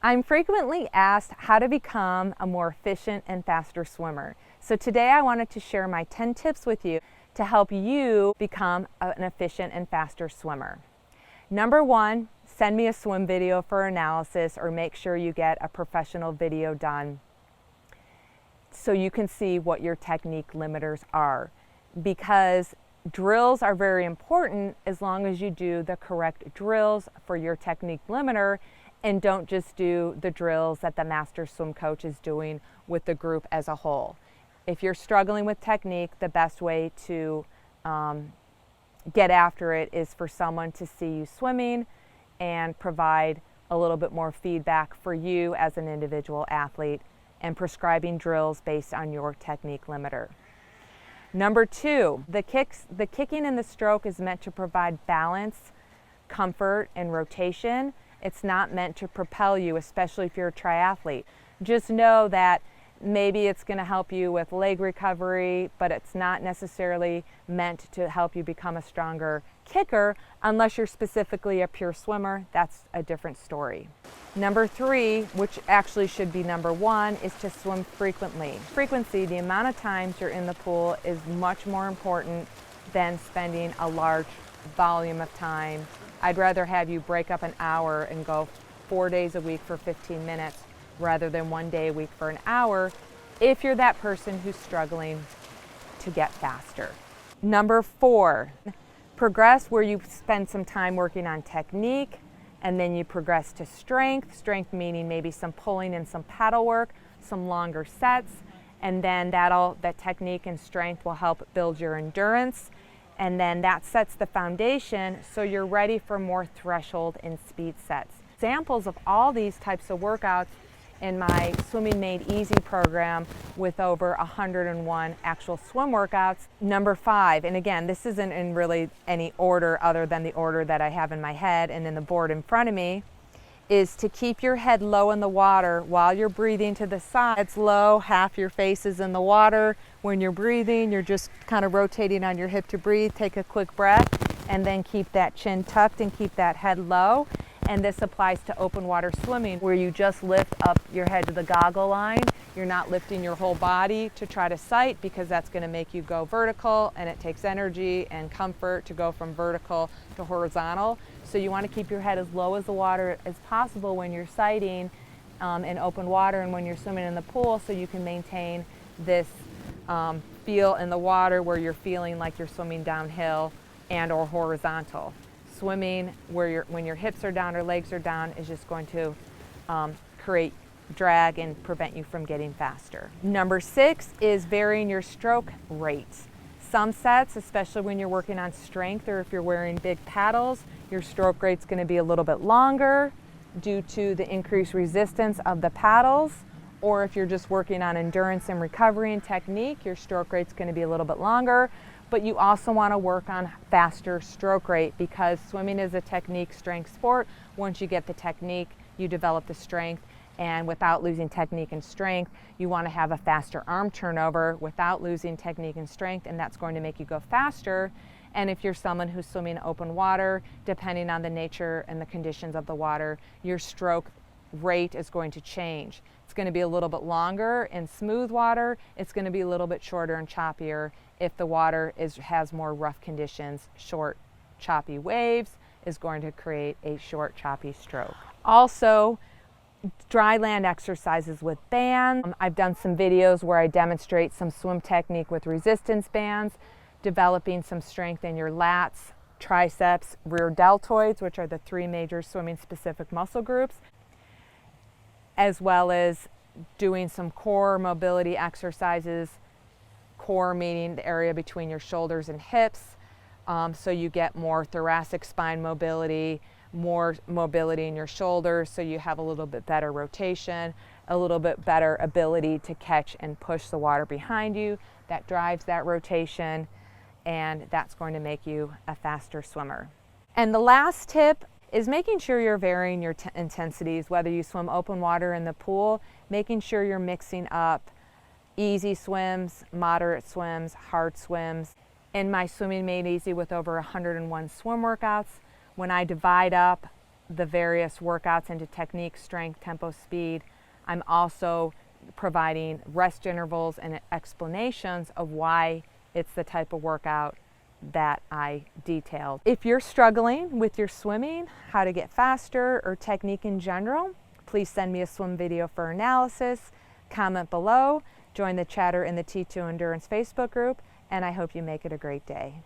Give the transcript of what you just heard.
I'm frequently asked how to become a more efficient and faster swimmer. So today I wanted to share my 10 tips with you to help you become an efficient and faster swimmer. Number one, send me a swim video for analysis, or make sure you get a professional video done so you can see what your technique limiters are. Because drills are very important as long as you do the correct drills for your technique limiter and don't just do the drills that the master swim coach is doing with the group as a whole. If you're struggling with technique, the best way to get after it is for someone to see you swimming and provide a little bit more feedback for you as an individual athlete and prescribing drills based on your technique limiter. Number two, the kicking and the stroke is meant to provide balance, comfort, and rotation. It's not meant to propel you, especially if you're a triathlete. Just know that maybe it's going to help you with leg recovery, but it's not necessarily meant to help you become a stronger kicker unless you're specifically a pure swimmer. That's a different story. Number three, which actually should be number one, is to swim frequently. Frequency, the amount of times you're in the pool, is much more important than spending a large volume of time. I'd rather have you break up an hour and go 4 days a week for 15 minutes rather than 1 day a week for an hour if you're that person who's struggling to get faster. Number four, progress where you spend some time working on technique and then you progress to strength. Strength meaning maybe some pulling and some paddle work, some longer sets, and then that technique and strength will help build your endurance. And then that sets the foundation so you're ready for more threshold and speed sets. Examples of all these types of workouts in my Swimming Made Easy program with over 101 actual swim workouts. Number five, and again, this isn't in really any order other than the order that I have in my head and in the board in front of me, is to keep your head low in the water while you're breathing to the side. It's low, half your face is in the water. When you're breathing, you're just kind of rotating on your hip to breathe. Take a quick breath and then keep that chin tucked and keep that head low. And this applies to open water swimming, where you just lift up your head to the goggle line. You're not lifting your whole body to try to sight, because that's going to make you go vertical, and it takes energy and comfort to go from vertical to horizontal. So you want to keep your head as low as the water as possible when you're sighting in open water and when you're swimming in the pool, so you can maintain this feel in the water where you're feeling like you're swimming downhill and or horizontal. Swimming when your hips are down or legs are down is just going to create drag and prevent you from getting faster. Number six is varying your stroke rates. Some sets, especially when you're working on strength or if you're wearing big paddles, your stroke rate's going to be a little bit longer due to the increased resistance of the paddles. Or if you're just working on endurance and recovery and technique, your stroke rate's going to be a little bit longer. But you also want to work on faster stroke rate, because swimming is a technique strength sport. Once you get the technique, you develop the strength, and without losing technique and strength, you want to have a faster arm turnover without losing technique and strength, and that's going to make you go faster. And if you're someone who's swimming in open water, depending on the nature and the conditions of the water, your stroke rate is going to change. It's going to be a little bit longer in smooth water. It's going to be a little bit shorter and choppier if the water has more rough conditions. Short, choppy waves is going to create a short, choppy stroke. Also, Dryland exercises with bands. I've done some videos where I demonstrate some swim technique with resistance bands, developing some strength in your lats, triceps, rear deltoids, which are the three major swimming specific muscle groups, as well as doing some core mobility exercises. Core meaning the area between your shoulders and hips, so you get more thoracic spine mobility, more mobility in your shoulders, so you have a little bit better rotation, a little bit better ability to catch and push the water behind you. That drives that rotation, and that's going to make you a faster swimmer. And the last tip is making sure you're varying your intensities, whether you swim open water in the pool, making sure you're mixing up easy swims, moderate swims, hard swims. In my Swimming Made Easy with over 101 swim workouts, when I divide up the various workouts into technique, strength, tempo, speed. I'm also providing rest intervals and explanations of why it's the type of workout that I detailed. If you're struggling with your swimming, how to get faster, or technique in general, please send me a swim video for analysis, comment below, join the chatter in the T2 Endurance Facebook group, and I hope you make it a great day.